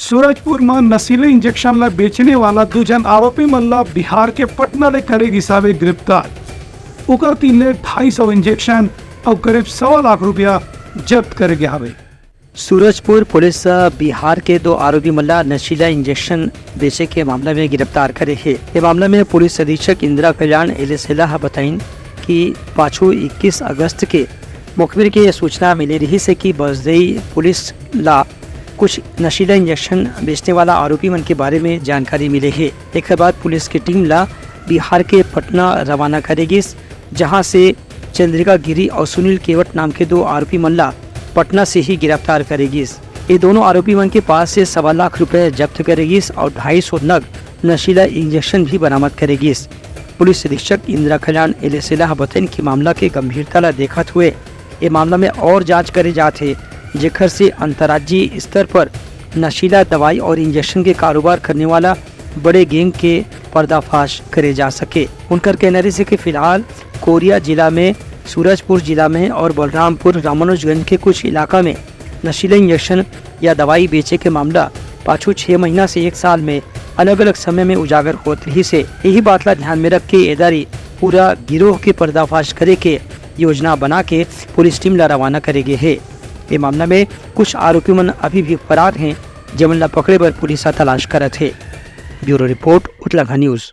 सूरजपुर में नशीले इंजेक्शन ला बेचने वाला दूजन आरोपी मल्ला बिहार के पटना ले करेगी सावे गिरफ्तार। उकर 250 इंजेक्शन और करीब 1.25 लाख रुपया जब्त कर गया हवे। सूरजपुर पुलिस बिहार के 2 आरोपी मल्ला नशीला इंजेक्शन बेचे के मामले में गिरफ्तार करे है। ये मामला में पुलिस अधीक्षक इंदिरा कल्याण एलेसेला बताइन कि पाछू 21 अगस्त के मुखबिर के सूचना मिली रही से कि बजदई पुलिस ला कुछ नशीला इंजेक्शन बेचने वाला आरोपी मन के बारे में जानकारी मिले है। एक बाद पुलिस की टीम ला बिहार के पटना रवाना करेगी, जहां से चंद्रिका गिरी और सुनील केवट नाम के 2 आरोपी मन ला पटना से ही गिरफ्तार करेगी। ये दोनों आरोपी मन के पास से 1.25 लाख रुपए जब्त करेगी और 250 नग नशीला इंजेक्शन भी बरामद करेगी। पुलिस अधीक्षक इंदिरा कल्याण एलेसेला बताइन कि मामला के गंभीरता ला देखते हुए ये मामला में और जांच करे जाते, जेकर से अंतर्राज्यीय स्तर पर नशीला दवाई और इंजेक्शन के कारोबार करने वाला बड़े गैंग के पर्दाफाश करे जा सके। उनकर कहना से कि फिलहाल कोरिया जिला में, सूरजपुर जिला में और बलरामपुर रामानुजगंज के कुछ इलाका में नशीले इंजेक्शन या दवाई बेचे के मामला पाछू 6 महीना से 1 साल में अलग अलग समय में उजागर होत रही से यही बात ला ध्यान में रख के एदारी पूरा गिरोह के पर्दाफाश करे के योजना बना के पुलिस टीम ला रवाना करेगी है। ये मामला में कुछ आरोपी मन अभी भी फरार हैं, जमन ला पकड़े पर पुलिस तलाश करत है। Bureau report Uttarakhand news.